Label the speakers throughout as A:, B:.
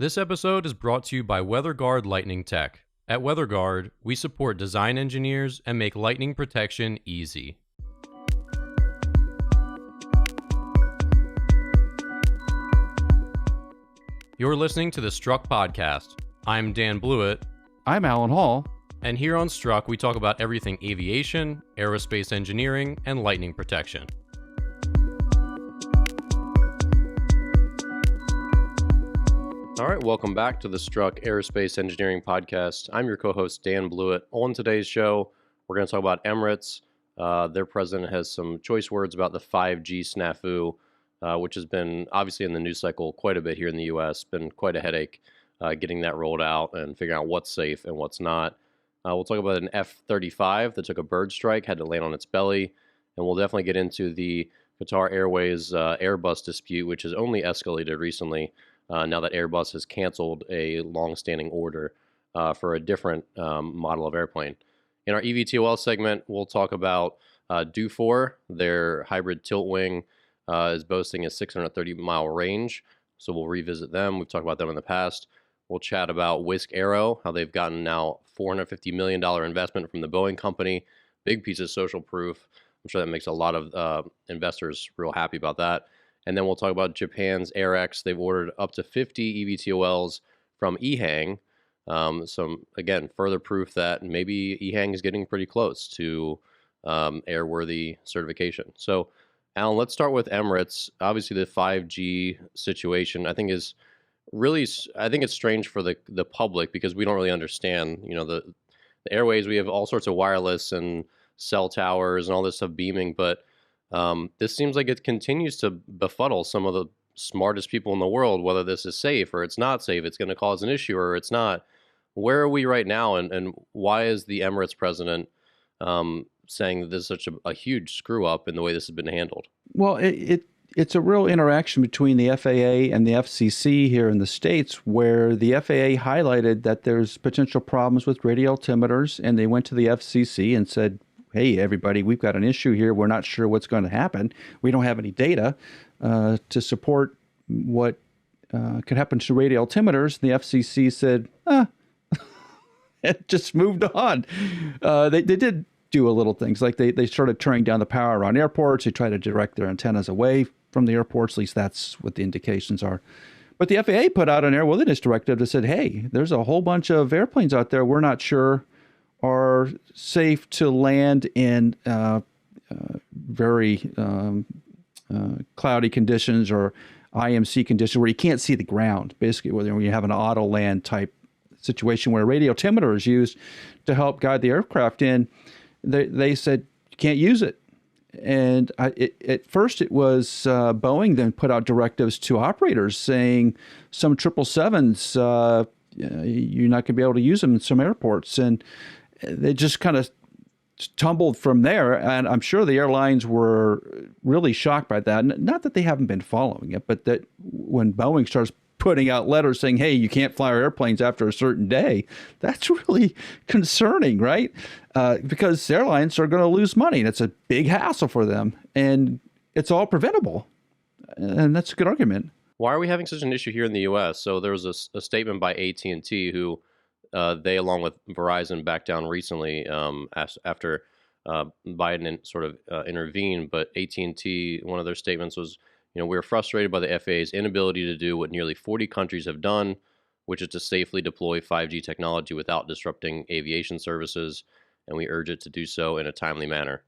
A: This episode is brought to you by WeatherGuard Lightning Tech. At WeatherGuard, we support design engineers and make lightning protection easy. You're listening to the Struck Podcast. I'm Dan Blewett.
B: I'm Alan Hall.
A: And here on Struck, we talk about everything aviation, aerospace engineering, and lightning protection. All right, welcome back to the Struck Aerospace Engineering Podcast. I'm your co-host, Dan Blewett. On today's show, we're going to talk about Emirates. Their president has some choice words about the 5G snafu, which has been obviously in the news cycle quite a bit here in the U.S. Been quite a headache getting that rolled out and figuring out what's safe and what's not. We'll talk about an F35 that took a bird strike, had to land on its belly, and we'll definitely get into the Qatar Airways Airbus dispute, which has only escalated recently now that Airbus has canceled a long-standing order for a different model of airplane. In our EVTOL segment, we'll talk about Do4. Their hybrid tilt wing is boasting a 630-mile range, so we'll revisit them. We've talked about them in the past. We'll chat about Wisk Aero, how they've gotten now $450 million investment from the Boeing company. Big piece of social proof. I'm sure that makes a lot of investors real happy about that. And then we'll talk about Japan's AirX. They've ordered up to 50 EVTOLs from Ehang. Some, again, further proof that maybe Ehang is getting pretty close to airworthy certification. So, Alan, let's start with Emirates. Obviously, the 5G situation, I think it's strange for the public because we don't really understand, the airways. We have all sorts of wireless and cell towers and all this stuff beaming, but this seems like it continues to befuddle some of the smartest people in the world, whether this is safe or it's not safe, it's going to cause an issue or it's not. Where are we right now, and why is the Emirates president saying that this is such a huge screw-up in the way this has been handled?
B: Well, it's a real interaction between the FAA and the FCC here in the States, where the FAA highlighted that there's potential problems with radio altimeters, and they went to the FCC and said, hey, everybody, we've got an issue here. We're not sure what's going to happen. We don't have any data to support what could happen to radio altimeters. The FCC said, it just moved on. They did do a little things, like they started turning down the power around airports. They tried to direct their antennas away from the airports. At least that's what the indications are. But the FAA put out an airworthiness directive that said, hey, there's a whole bunch of airplanes out there we're not sure are safe to land in very cloudy conditions or IMC conditions where you can't see the ground. Basically, when you have an auto land type situation where a radio altimeter is used to help guide the aircraft in, they said you can't use it. And at first it was Boeing then put out directives to operators saying some 777s, you're not going to be able to use them in some airports. And they just kind of tumbled from there. And I'm sure the airlines were really shocked by that. Not that they haven't been following it, but that when Boeing starts putting out letters saying, hey, you can't fly our airplanes after a certain day, that's really concerning, right? Because airlines are going to lose money, and it's a big hassle for them. And it's all preventable. And that's a good argument.
A: Why are we having such an issue here in the U.S.? So there was a statement by AT&T who they, along with Verizon, backed down recently after Biden sort of intervened. But AT&T, one of their statements was, we're frustrated by the FAA's inability to do what nearly 40 countries have done, which is to safely deploy 5G technology without disrupting aviation services, and we urge it to do so in a timely manner.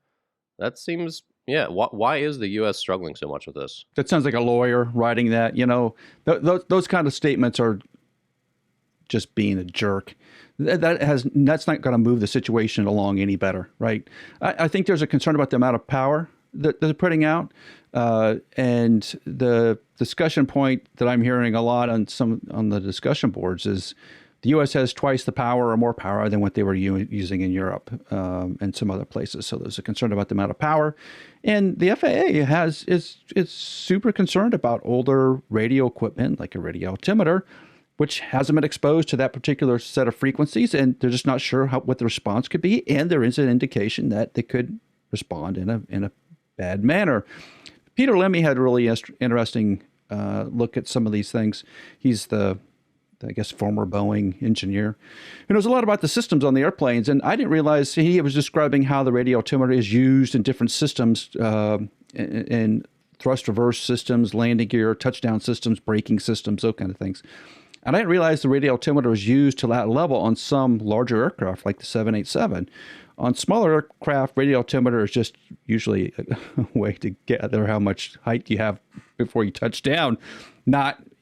A: That seems, why is the U.S. struggling so much with this?
B: That sounds like a lawyer writing that. Those kind of statements are just being a jerk. That's not going to move the situation along any better, right? I think there's a concern about the amount of power that they're putting out, and the discussion point that I'm hearing a lot on the discussion boards is the U.S. has twice the power or more power than what they were using in Europe and some other places. So there's a concern about the amount of power, and the FAA is super concerned about older radio equipment like a radio altimeter, which hasn't been exposed to that particular set of frequencies, and they're just not sure what the response could be. And there is an indication that they could respond in a bad manner. Peter Lemmy had a really interesting look at some of these things. He's the I guess, former Boeing engineer, who knows a lot about the systems on the airplanes. And I didn't realize he was describing how the radio altimeter is used in different systems, in thrust reverse systems, landing gear, touchdown systems, braking systems, those kind of things. And I didn't realize the radio altimeter was used to that level on some larger aircraft like the 787. On smaller aircraft, radio altimeter is just usually a way to gather how much height you have before you touch down.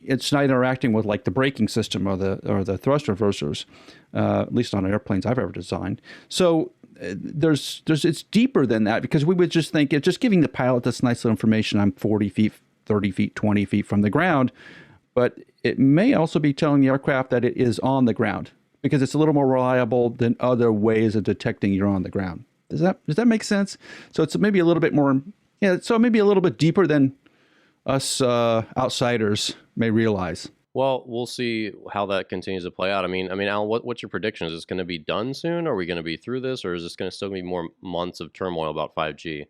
B: It's not interacting with like the braking system or the thrust reversers, at least on airplanes I've ever designed. So it's deeper than that, because we would just think it's just giving the pilot this nice little information. I'm 40 feet, 30 feet, 20 feet from the ground, but it may also be telling the aircraft that it is on the ground, because it's a little more reliable than other ways of detecting you're on the ground. Does that make sense? So it's maybe a little bit more, so maybe a little bit deeper than us outsiders may realize.
A: Well, we'll see how that continues to play out. I mean, Alan, what's your prediction? Is this going to be done soon? Are we going to be through this, or is this going to still be more months of turmoil about 5G?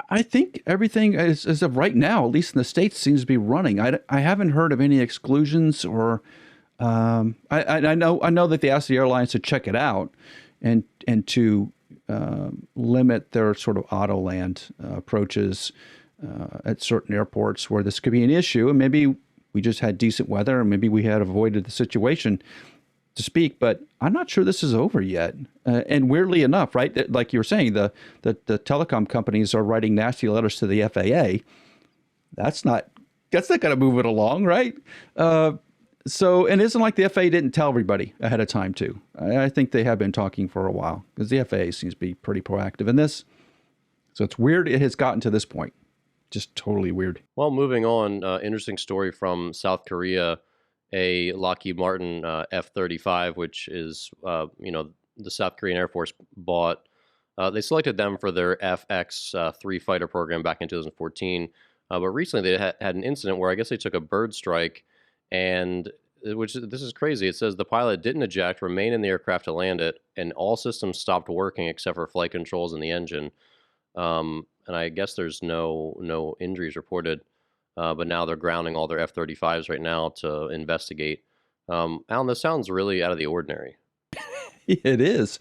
B: I think everything, as of right now, at least in the States, seems to be running. I haven't heard of any exclusions, or I know that they asked the airlines to check it out and to limit their sort of auto land approaches at certain airports where this could be an issue. And maybe we just had decent weather, and maybe we had avoided the situation to speak, but I'm not sure this is over yet. And weirdly enough, right, like you were saying, the telecom companies are writing nasty letters to the FAA. That's not going to move it along, right? So, and it's not like the FAA didn't tell everybody ahead of time too. I think they have been talking for a while, because the FAA seems to be pretty proactive in this. So it's weird it has gotten to this point. Just totally weird.
A: Well, moving on, interesting story from South Korea. A Lockheed Martin F35, which is, the South Korean Air Force bought. They selected them for their FX-3 fighter program back in 2014. But recently they had an incident where I guess they took a bird strike, and this is crazy. It says the pilot didn't eject, remain in the aircraft to land it, and all systems stopped working except for flight controls and the engine. And I guess there's no injuries reported. But now they're grounding all their F-35s right now to investigate. Alan, this sounds really out of the ordinary.
B: It is.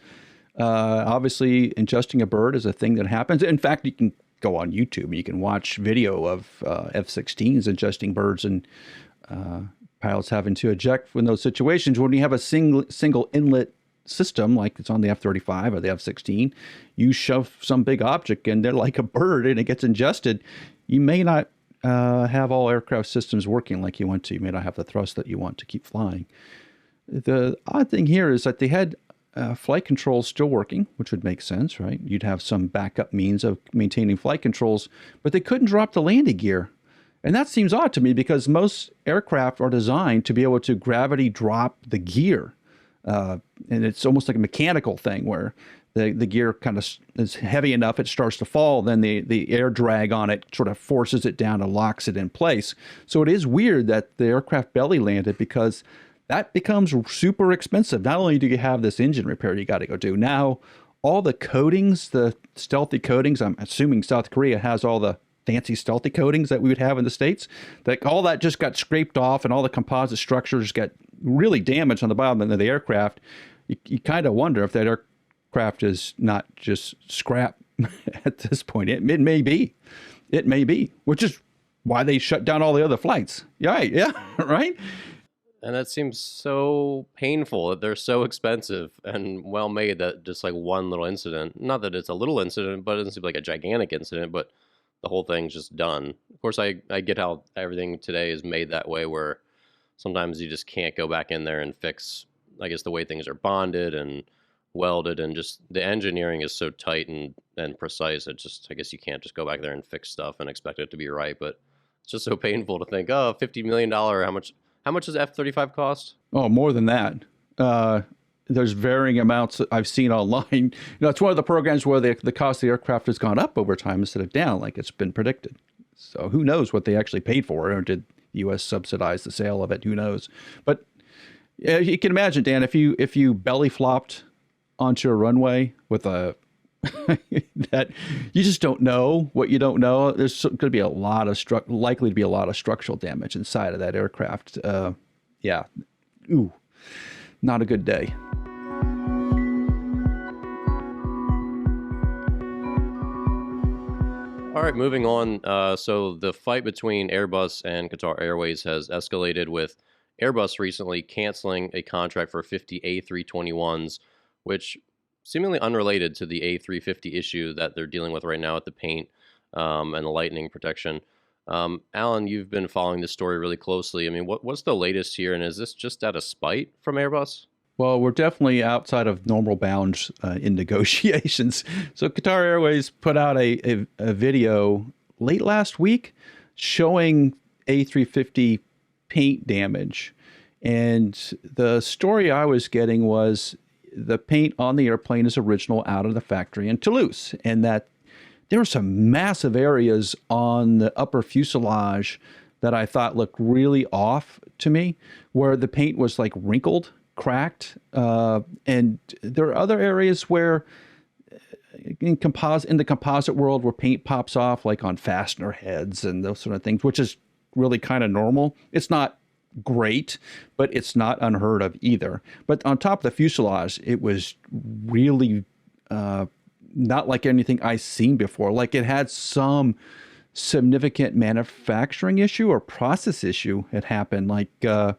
B: Obviously, ingesting a bird is a thing that happens. In fact, you can go on YouTube and you can watch video of F-16s ingesting birds, and pilots having to eject in those situations. When you have a single inlet system, like it's on the F-35 or the F-16, you shove some big object in there like a bird and it gets ingested. You may not have all aircraft systems working like you want to. You may not have the thrust that you want to keep flying. The odd thing here is that they had flight controls still working, which would make sense, right? You'd have some backup means of maintaining flight controls, but they couldn't drop the landing gear. And that seems odd to me, because most aircraft are designed to be able to gravity drop the gear. And it's almost like a mechanical thing where the gear kind of is heavy enough, it starts to fall, then the air drag on it sort of forces it down and locks it in place. So it is weird that the aircraft belly landed, because that becomes super expensive. Not only do you have this engine repair you got to go do, now all the coatings, the stealthy coatings, I'm assuming South Korea has all the fancy stealthy coatings that we would have in the States, that all that just got scraped off, and all the composite structures got really damaged on the bottom of the aircraft. You kind of wonder if that aircraft is not just scrap at this point. It may be, which is why they shut down all the other flights. Yeah, right.
A: And that seems so painful that they're so expensive and well made, that just like one little incident, not that it's a little incident, but it doesn't seem like a gigantic incident, but the whole thing's just done. Of course, I get how everything today is made that way, where sometimes you just can't go back in there and fix, I guess, the way things are bonded and welded, and just the engineering is so tight and precise. It just, I guess you can't just go back there and fix stuff and expect it to be right. But it's just so painful to think, oh, $50 million, how much does F-35 cost?
B: Oh, more than that. There's varying amounts that I've seen online. It's one of the programs where the cost of the aircraft has gone up over time instead of down, like it's been predicted. So who knows what they actually paid for, or did the U.S. subsidize the sale of it? Who knows? But you can imagine, Dan, if you belly flopped onto a runway with a that you just don't know what you don't know. There's going to be likely to be a lot of structural damage inside of that aircraft. Yeah. Ooh. not a good day.
A: All right, moving on. So the fight between Airbus and Qatar Airways has escalated, with Airbus recently canceling a contract for 50 A321s, which seemingly unrelated to the A350 issue that they're dealing with right now with the paint and the lightning protection. Alan, you've been following this story really closely. I mean, what's the latest here, and is this just out of spite from Airbus?
B: Well, we're definitely outside of normal bounds in negotiations. So Qatar Airways put out a video late last week showing A350 paint damage. And the story I was getting was the paint on the airplane is original out of the factory in Toulouse, and that there were some massive areas on the upper fuselage that I thought looked really off to me, where the paint was like wrinkled, cracked, and there are other areas where in the composite world where paint pops off, like on fastener heads and those sort of things, which is really kind of normal. It's not great, but it's not unheard of either. But on top of the fuselage, it was really not like anything I've seen before. Like it had some significant manufacturing issue or process issue had happened, like the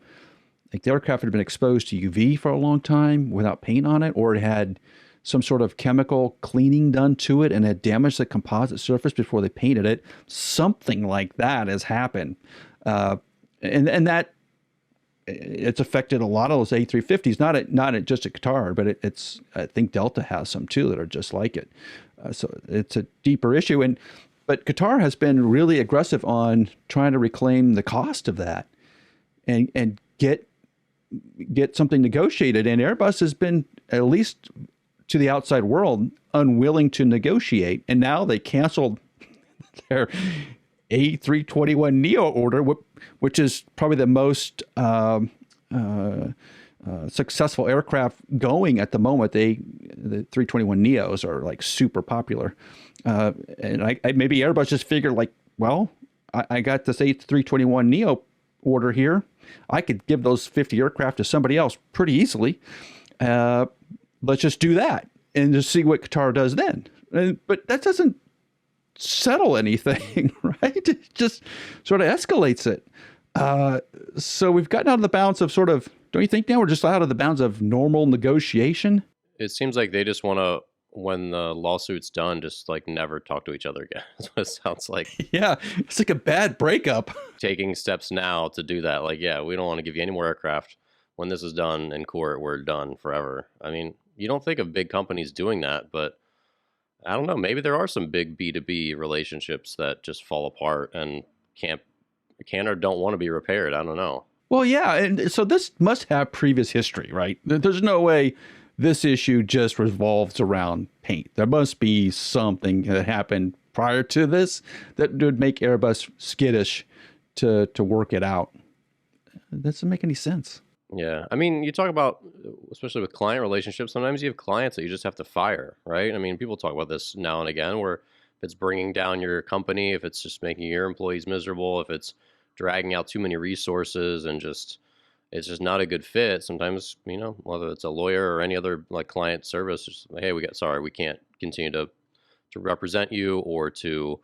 B: aircraft had been exposed to UV for a long time without paint on it, or it had some sort of chemical cleaning done to it and had damaged the composite surface before they painted it. Something like that has happened. And that it's affected a lot of those A350s, not just at Qatar, but it's I think Delta has some too that are just like it. So it's a deeper issue. But Qatar has been really aggressive on trying to reclaim the cost of that and get something negotiated. And Airbus has been, at least to the outside world, unwilling to negotiate. And now they canceled their A321neo order, which is probably the most successful aircraft going at the moment. The 321neos are like super popular. And maybe Airbus just figured like, well, I got this A321neo order here. I could give those 50 aircraft to somebody else pretty easily. Let's just do that and just see what Qatar does then. But that doesn't settle anything, right? It just sort of escalates it. So we've gotten out of the bounds of sort of, don't you think now we're just out of the bounds of normal negotiation?
A: It seems like they just want to, when the lawsuit's done, just like never talk to each other again. That's what it sounds like.
B: Yeah, it's like a bad breakup.
A: Taking steps now to do that. Like, yeah, we don't want to give you any more aircraft. When this is done in court, we're done forever. I mean, you don't think of big companies doing that, but I don't know. Maybe there are some big B2B relationships that just fall apart and can or don't want to be repaired. I don't know.
B: Well, yeah. And so this must have previous history, right? There's no way this issue just revolves around paint. There must be something that happened prior to this that would make Airbus skittish to work it out. That doesn't make any sense.
A: Yeah. I mean, you talk about, especially with client relationships, sometimes you have clients that you just have to fire, right? I mean, people talk about this now and again, where if it's bringing down your company, if it's just making your employees miserable, if it's dragging out too many resources and it's just not a good fit. Sometimes, whether it's a lawyer or any other like client service, just like, hey, we can't continue to represent you or to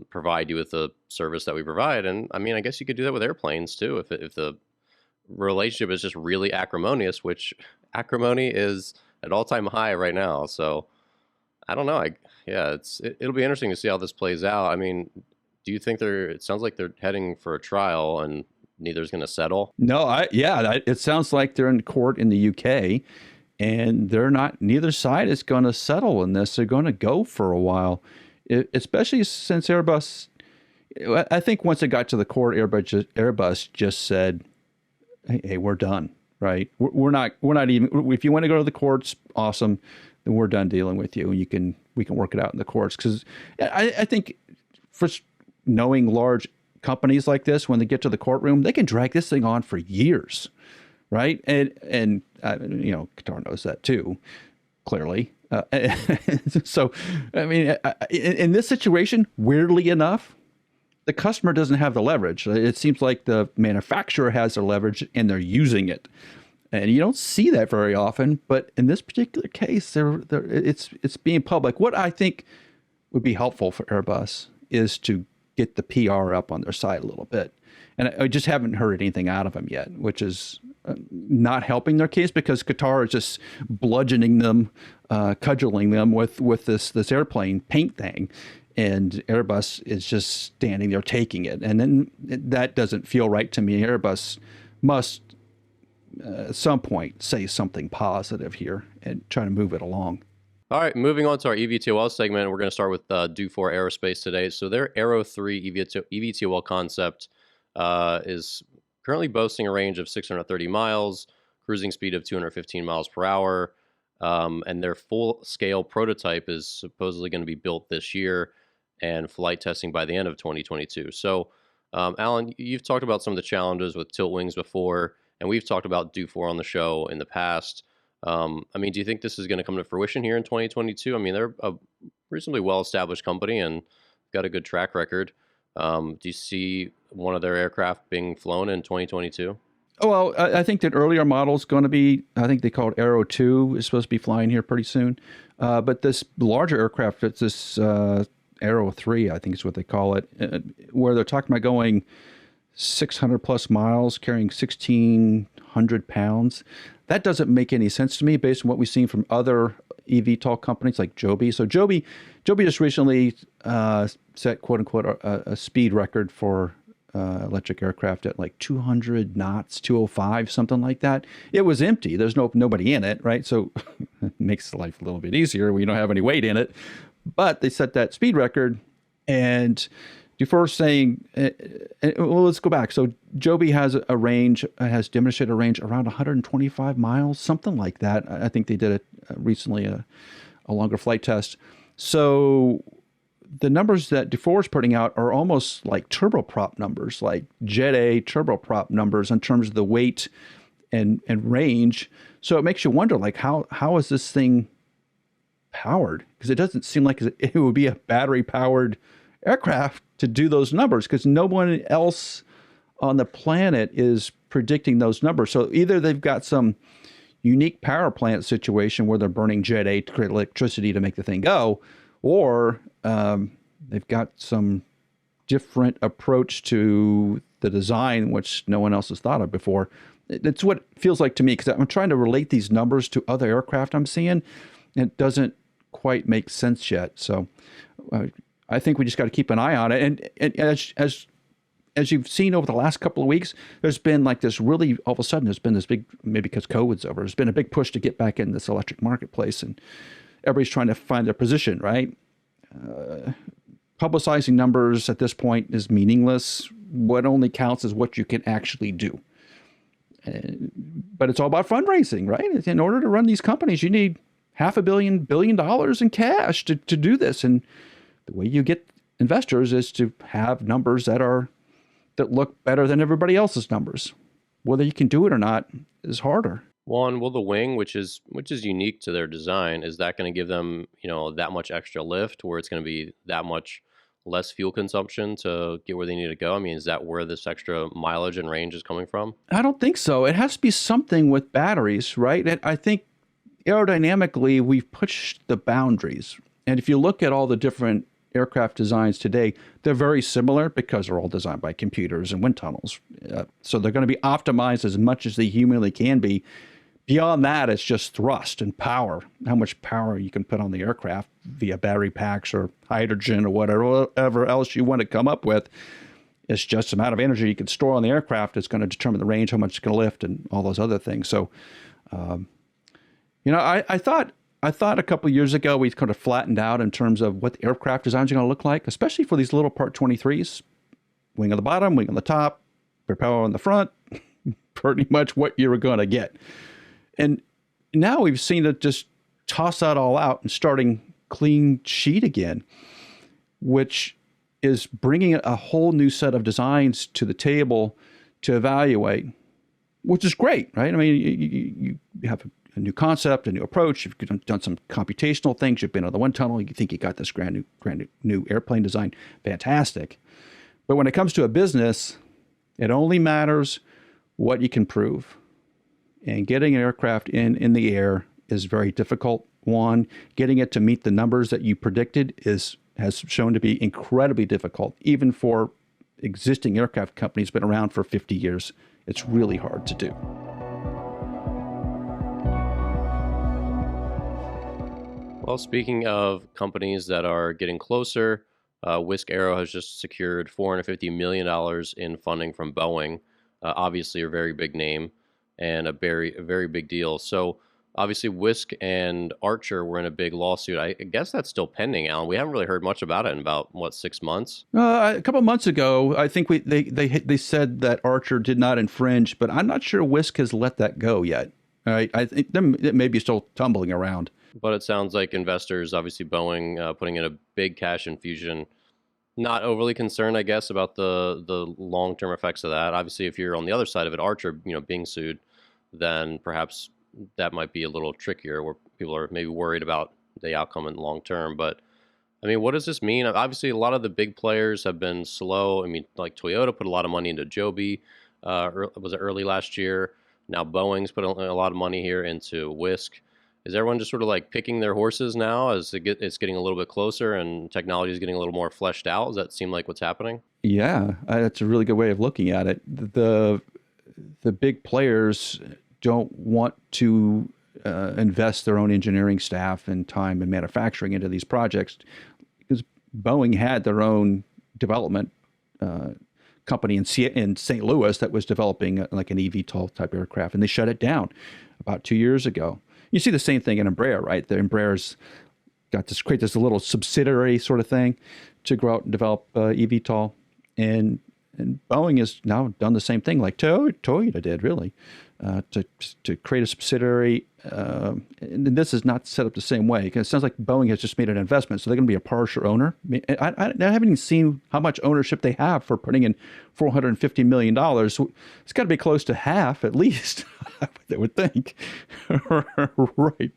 A: provide you with the service that we provide. And I mean, I guess you could do that with airplanes too. If the relationship is just really acrimonious, which acrimony is at all-time high right now. So I don't know. It'll be interesting to see how this plays out. I mean, do you think it sounds like they're heading for a trial and neither's going to settle?
B: No, it sounds like they're in court in the UK and neither side is going to settle in this. They're going to go for a while, especially since Airbus, I think once it got to the court, Airbus just said, hey, we're done, right? We're not even, if you want to go to the courts, awesome, then we're done dealing with you. And we can work it out in the courts. Because I think for knowing large companies like this, when they get to the courtroom, they can drag this thing on for years, right? And Qatar knows that too, clearly. So, I mean, in this situation, weirdly enough, the customer doesn't have the leverage. It seems like the manufacturer has the leverage and they're using it. And you don't see that very often, but in this particular case, it's being public. What I think would be helpful for Airbus is to get the PR up on their site a little bit. And I just haven't heard anything out of them yet, which is not helping their case because Qatar is just bludgeoning them, cudgeling them with this airplane paint thing. And Airbus is just standing there taking it. And then that doesn't feel right to me. Airbus must at some point say something positive here and try to move it along.
A: All right, moving on to our EVTOL segment, we're going to start with Do4 Aerospace today. So their Aero 3 EVTOL concept is currently boasting a range of 630 miles, cruising speed of 215 miles per hour, and their full-scale prototype is supposedly going to be built this year and flight testing by the end of 2022. So, Alan, you've talked about some of the challenges with tilt wings before, and we've talked about Do4 on the show in the past. I mean, do you think this is going to come to fruition here in 2022? I mean, they're a reasonably well-established company and got a good track record. Do you see one of their aircraft being flown in 2022?
B: Oh, well, I think that earlier model is going to be, I think they call it Aero 2, is supposed to be flying here pretty soon. But this larger aircraft, it's this Aero 3, I think is what they call it, where they're talking about going 600 plus miles, carrying 1,600 pounds. That doesn't make any sense to me based on what we've seen from other EVTOL companies like Joby. So Joby just recently set, quote unquote, a speed record for electric aircraft at like 200 knots, 205, something like that. It was empty. There's nobody in it, right? So it makes life a little bit easier. We don't have any weight in it. But they set that speed record, and before saying, well, let's go back. So Joby has a range, has demonstrated a range around 125 miles, something like that. I think they did it recently, a longer flight test. So the numbers that Do4 is putting out are almost like turboprop numbers, like Jet A turboprop numbers in terms of the weight and range. So it makes you wonder, like, how is this thing powered? Because it doesn't seem like it would be a battery-powered aircraft to do those numbers, because no one else on the planet is predicting those numbers. So either they've got some unique power plant situation where they're burning Jet A to create electricity to make the thing go, or they've got some different approach to the design, which no one else has thought of before. It's what it feels like to me, because I'm trying to relate these numbers to other aircraft I'm seeing, and it doesn't quite make sense yet. So I think we just got to keep an eye on it. And as you've seen over the last couple of weeks, there's been like this really, all of a sudden, there's been this big, maybe because COVID's over, there's been a big push to get back in this electric marketplace, and everybody's trying to find their position, right? Publicizing numbers at this point is meaningless. What only counts is what you can actually do. But it's all about fundraising, right? In order to run these companies, you need $500 million, $1 billion in cash to do this. And the way you get investors is to have numbers that look better than everybody else's numbers. Whether you can do it or not is harder.
A: Well, will the wing, which is unique to their design, is that going to give them, that much extra lift, where it's going to be that much less fuel consumption to get where they need to go? I mean, is that where this extra mileage and range is coming from?
B: I don't think so. It has to be something with batteries, right? I think aerodynamically, we've pushed the boundaries. And if you look at all the different aircraft designs today, they're very similar because they're all designed by computers and wind tunnels. So they're going to be optimized as much as they humanly can be. Beyond that, it's just thrust and power, how much power you can put on the aircraft via battery packs or hydrogen or whatever else you want to come up with. It's just the amount of energy you can store on the aircraft is going to determine the range, how much it's going to lift, and all those other things. So, I thought a couple of years ago we kind of flattened out in terms of what the aircraft designs are going to look like, especially for these little Part 23s. Wing on the bottom, wing on the top, propeller on the front, pretty much what you were going to get. And now we've seen it just toss that all out and starting clean sheet again, which is bringing a whole new set of designs to the table to evaluate, which is great, right? I mean, you have a new concept, a new approach. You've done some computational things. You've been on the wind tunnel. You think you got this brand new airplane design. Fantastic. But when it comes to a business, it only matters what you can prove. And getting an aircraft in the air is very difficult. One, getting it to meet the numbers that you predicted has shown to be incredibly difficult, even for existing aircraft companies been around for 50 years. It's really hard to do.
A: Well, speaking of companies that are getting closer, Wisk Aero has just secured $450 million in funding from Boeing, obviously a very big name and a very big deal. So obviously Wisk and Archer were in a big lawsuit. I guess that's still pending, Alan. We haven't really heard much about it in about, 6 months?
B: A couple of months ago, I think they said that Archer did not infringe, but I'm not sure Wisk has let that go yet. I think it may be still tumbling around.
A: But it sounds like investors, obviously Boeing, putting in a big cash infusion, not overly concerned, I guess, about the long-term effects of that. Obviously, if you're on the other side of it, Archer, being sued, then perhaps that might be a little trickier, where people are maybe worried about the outcome in the long term. But I mean, what does this mean? Obviously, a lot of the big players have been slow. I mean, like Toyota put a lot of money into Joby, was it early last year? Now Boeing's put a lot of money here into Wisk. Is everyone just sort of like picking their horses now as it's getting a little bit closer and technology is getting a little more fleshed out? Does that seem like what's happening?
B: Yeah, that's a really good way of looking at it. The big players don't want to invest their own engineering staff and time and manufacturing into these projects because Boeing had their own development company in St. Louis that was developing like an EVTOL type aircraft, and they shut it down about 2 years ago. You see the same thing in Embraer, right? The Embraer's got this create this little subsidiary sort of thing to go out and develop EVTOL, and Boeing has now done the same thing, like Toyota did, really, to create a subsidiary. And this is not set up the same way because it sounds like Boeing has just made an investment, so they're going to be a partial owner. I haven't even seen how much ownership they have for putting in $450 million. It's got to be close to half at least, I would think. Right.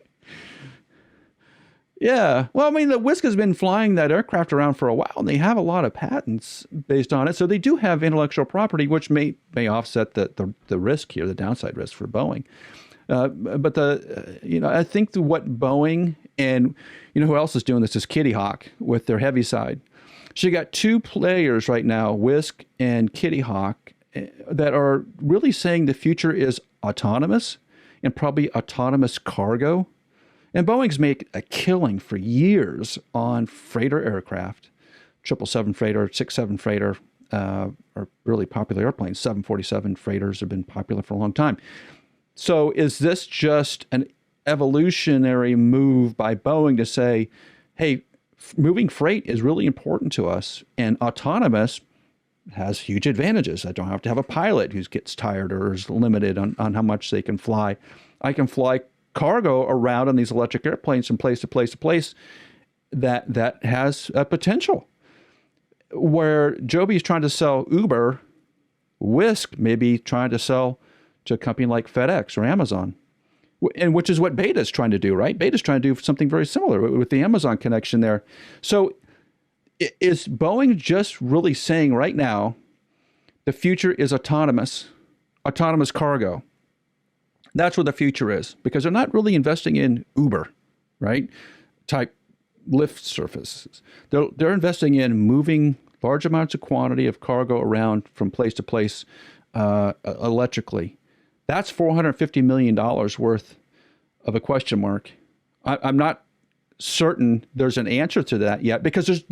B: Yeah. Well, I mean, the Wisk has been flying that aircraft around for a while, and they have a lot of patents based on it. So they do have intellectual property, which may offset the risk here, the downside risk for Boeing. But I think what Boeing and who else is doing this is Kitty Hawk with their heavy side. So you got two players right now, Wisk and Kitty Hawk, that are really saying the future is autonomous and probably autonomous cargo. And Boeing's made a killing for years on freighter aircraft. 777 freighter, 67 freighter are really popular airplanes. 747 freighters have been popular for a long time. So is this just an evolutionary move by Boeing to say, hey, moving freight is really important to us, and autonomous has huge advantages. I don't have to have a pilot who gets tired or is limited on how much they can fly. I can fly cargo around on these electric airplanes from place to place to place that has a potential. Where Joby is trying to sell Uber, Wisk may be trying to sell to a company like FedEx or Amazon, and which is what Beta is trying to do, right? Beta is trying to do something very similar with the Amazon connection there. So is Boeing just really saying right now the future is autonomous cargo? That's where the future is, because they're not really investing in Uber, right? Type lift surfaces. They're investing in moving large amounts of quantity of cargo around from place to place electrically. That's $450 million worth of a question mark. I'm not certain there's an answer to that yet, because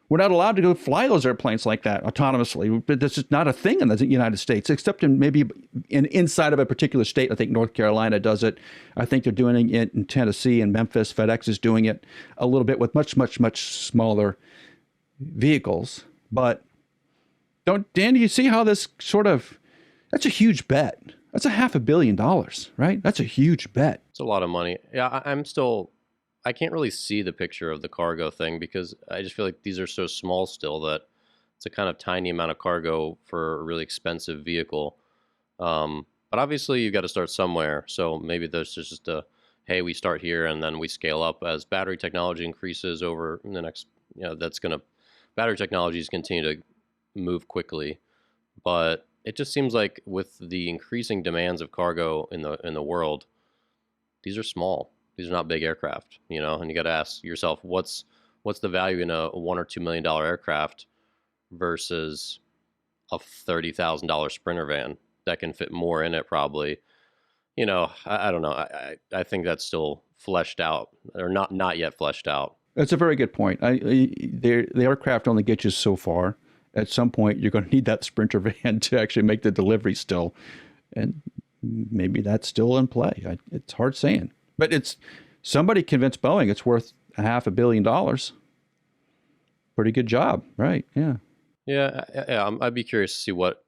B: we're not allowed to go fly those airplanes like that autonomously. But this is not a thing in the United States, except in maybe inside of a particular state. I think North Carolina does it. I think they're doing it in Tennessee and Memphis. FedEx is doing it a little bit with much, much, much smaller vehicles. But Dan, do you see how this that's a huge bet. That's $500 million, right? That's a huge bet.
A: It's a lot of money. Yeah, I can't really see the picture of the cargo thing, because I just feel like these are so small still that it's a kind of tiny amount of cargo for a really expensive vehicle. But obviously you got to start somewhere. So maybe there's just hey, we start here and then we scale up as battery technology increases over the next, battery technologies continue to move quickly. But it just seems like with the increasing demands of cargo in the world, these are small. These are not big aircraft, you know. And you got to ask yourself, what's the value in a $1 or $2 million aircraft versus a $30,000 Sprinter van that can fit more in it, probably. You know, I don't know. I think that's still fleshed out, or not yet fleshed out.
B: That's a very good point. The aircraft only gets you so far. At some point, you're going to need that Sprinter van to actually make the delivery still. And maybe that's still in play. It's hard saying. But somebody convinced Boeing it's worth $500 million. Pretty good job, right? Yeah.
A: Yeah. I'd be curious to see what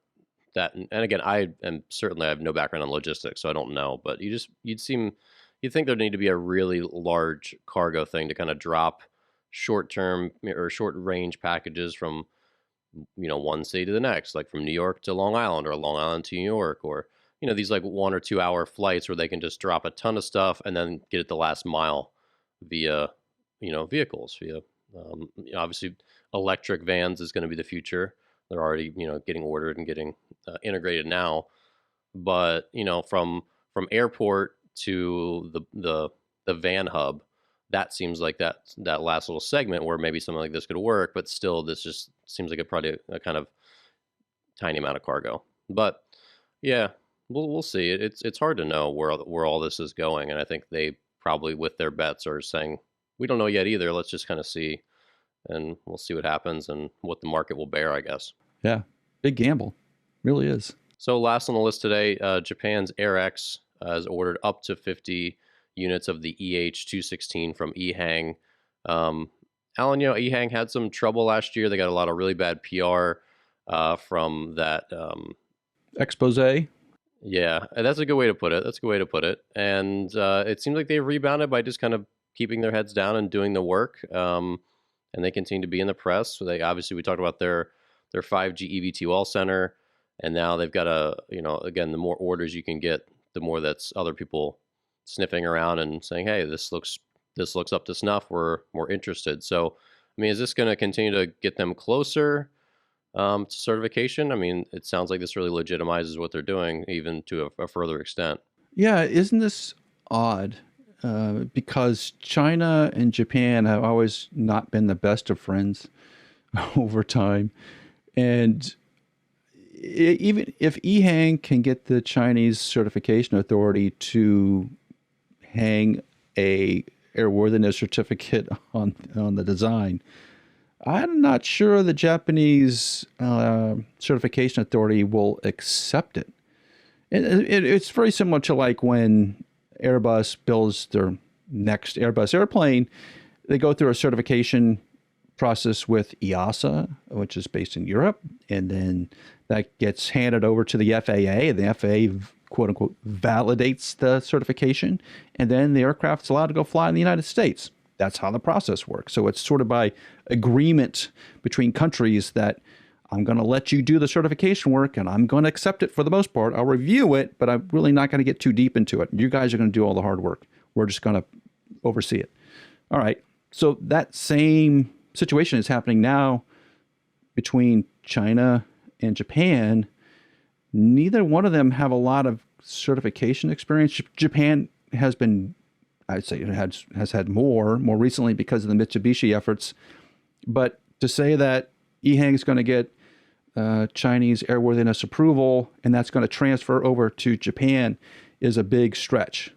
A: that. And again, I have no background on logistics, so I don't know. But you'd think there'd need to be a really large cargo thing to kind of drop short-term or short-range packages from, you know, one city to the next, like from New York to Long Island, or Long Island to New York, or, you know, these like 1 or 2 hour flights where they can just drop a ton of stuff and then get it the last mile via, you know, vehicles, you know, obviously electric vans is going to be the future. They're already, you know, getting ordered and getting integrated now. But, you know, from airport to the van hub, that seems like that last little segment where maybe something like this could work, but still this just seems like a kind of tiny amount of cargo. But yeah, we'll see. It's hard to know where all this is going, and I think they probably, with their bets, are saying we don't know yet either. Let's just kind of see, and we'll see what happens and what the market will bear, I guess.
B: Yeah, big gamble, really is.
A: So last on the list today, Japan's AirX has ordered up to 50 units of the EH216 from Ehang. Alan, you know, Ehang had some trouble last year. They got a lot of really bad PR from that
B: expose.
A: Yeah, that's a good way to put it. And it seems like they've rebounded by just kind of keeping their heads down and doing the work. And they continue to be in the press. So we talked about their 5G EVto center, and now they've got again, the more orders you can get, the more that's other people sniffing around and saying, hey, this looks up to snuff. We're interested. So, I mean, is this going to continue to get them closer to certification? I mean, it sounds like this really legitimizes what they're doing, even to a further extent.
B: Yeah, isn't this odd? Because China and Japan have always not been the best of friends over time. And even if Ehang can get the Chinese certification authority to hang a airworthiness certificate on the design, I'm not sure the Japanese certification authority will accept it. It's very similar to like when Airbus builds their next Airbus airplane. They go through a certification process with EASA, which is based in Europe, and then that gets handed over to the FAA, and the FAA, quote unquote, validates the certification, and then the aircraft's allowed to go fly in the United States. That's how the process works. So it's sort of by agreement between countries that I'm going to let you do the certification work, and I'm going to accept it for the most part. I'll review it, but I'm really not going to get too deep into it. You guys are going to do all the hard work. We're just going to oversee it. All right. So that same situation is happening now between China and Japan. Neither one of them have a lot of certification experience. Japan has been, I'd say, it has had more recently because of the Mitsubishi efforts. But to say that Ehang is going to get Chinese airworthiness approval and that's going to transfer over to Japan is a big stretch.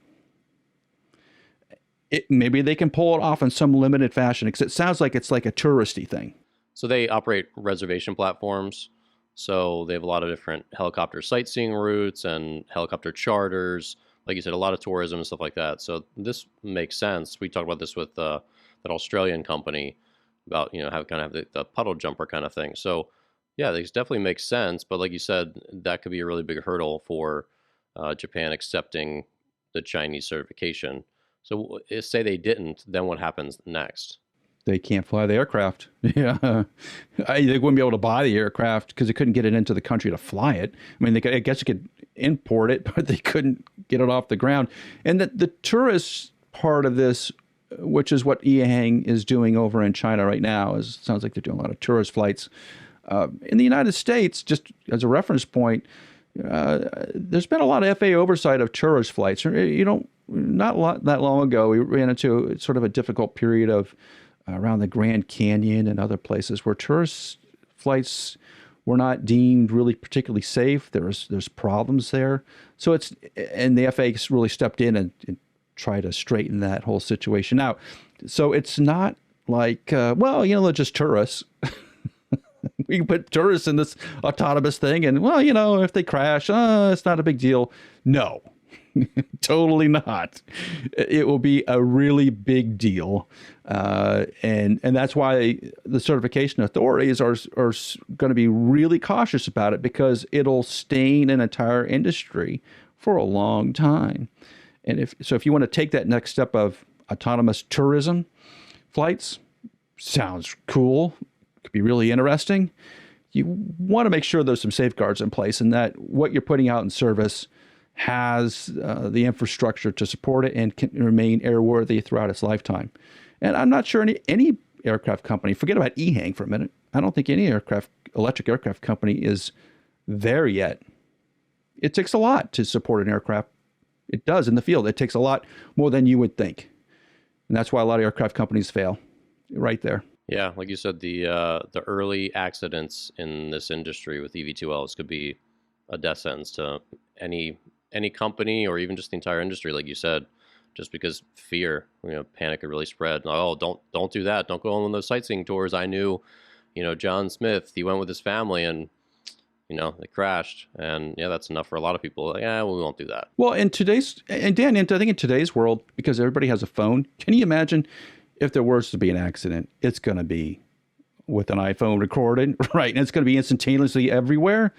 B: Maybe they can pull it off in some limited fashion, because it sounds like it's like a touristy thing.
A: So they operate reservation platforms. So they have a lot of different helicopter sightseeing routes and helicopter charters. Like you said, a lot of tourism and stuff like that. So this makes sense. We talked about this with that Australian company about, you know, how kind of have the puddle jumper kind of thing. So yeah, this definitely makes sense. But like you said, that could be a really big hurdle for Japan accepting the Chinese certification. So say they didn't, then what happens next?
B: They can't fly the aircraft. Yeah. They wouldn't be able to buy the aircraft because they couldn't get it into the country to fly it. I mean, I guess you could import it, but they couldn't get it off the ground. And the tourist part of this, which is what Ehang is doing over in China right now, sounds like they're doing a lot of tourist flights. In the United States, just as a reference point, there's been a lot of FAA oversight of tourist flights. Not that long ago, we ran into sort of a difficult period of around the Grand Canyon and other places where tourist flights were not deemed really particularly safe. There's problems there. So and the FAA really stepped in and tried to straighten that whole situation out. So it's not like, they're just tourists. We can put tourists in this autonomous thing and, if they crash, it's not a big deal. No, totally not. It will be a really big deal. And that's why the certification authorities are going to be really cautious about it, because it'll stain an entire industry for a long time. And if you want to take that next step of autonomous tourism flights, sounds cool, could be really interesting. You want to make sure there's some safeguards in place and that what you're putting out in service has the infrastructure to support it and can remain airworthy throughout its lifetime. And I'm not sure any aircraft company, forget about Ehang for a minute, I don't think any electric aircraft company is there yet. It takes a lot to support an aircraft. It does in the field. It takes a lot more than you would think. And that's why a lot of aircraft companies fail right there.
A: Yeah, like you said, the early accidents in this industry with EVTOLs could be a death sentence to any company or even just the entire industry, like you said, just because fear, panic could really spread. Oh, don't do that. Don't go on one of those sightseeing tours. I knew, John Smith, he went with his family and, they crashed. And yeah, that's enough for a lot of people. Like, we won't do that.
B: Well, Dan, I think in today's world, because everybody has a phone, can you imagine if there was to be an accident, it's going to be with an iPhone recorded, right? And it's going to be instantaneously everywhere.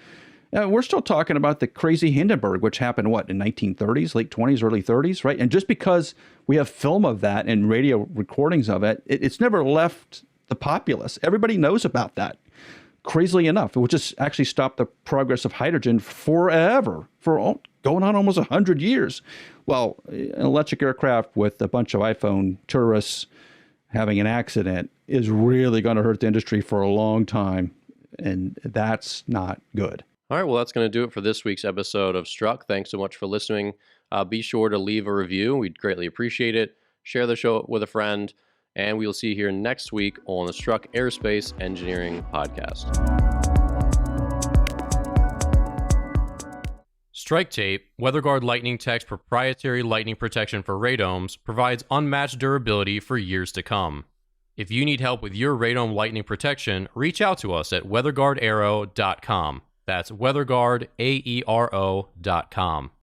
B: We're still talking about the crazy Hindenburg, which happened, in 1930s, late 20s, early 30s, right? And just because we have film of that and radio recordings of it, it's never left the populace. Everybody knows about that. Crazily enough, it would just actually stop the progress of hydrogen forever, going on almost 100 years. Well, an electric aircraft with a bunch of iPhone tourists having an accident is really going to hurt the industry for a long time, and that's not good.
A: All right, well, that's going to do it for this week's episode of Struck. Thanks so much for listening. Be sure to leave a review. We'd greatly appreciate it. Share the show with a friend, and we will see you here next week on the Struck Aerospace Engineering Podcast. Strike Tape, WeatherGuard Lightning Tech's proprietary lightning protection for radomes, provides unmatched durability for years to come. If you need help with your radome lightning protection, reach out to us at weatherguardaero.com. That's weatherguardaero.com.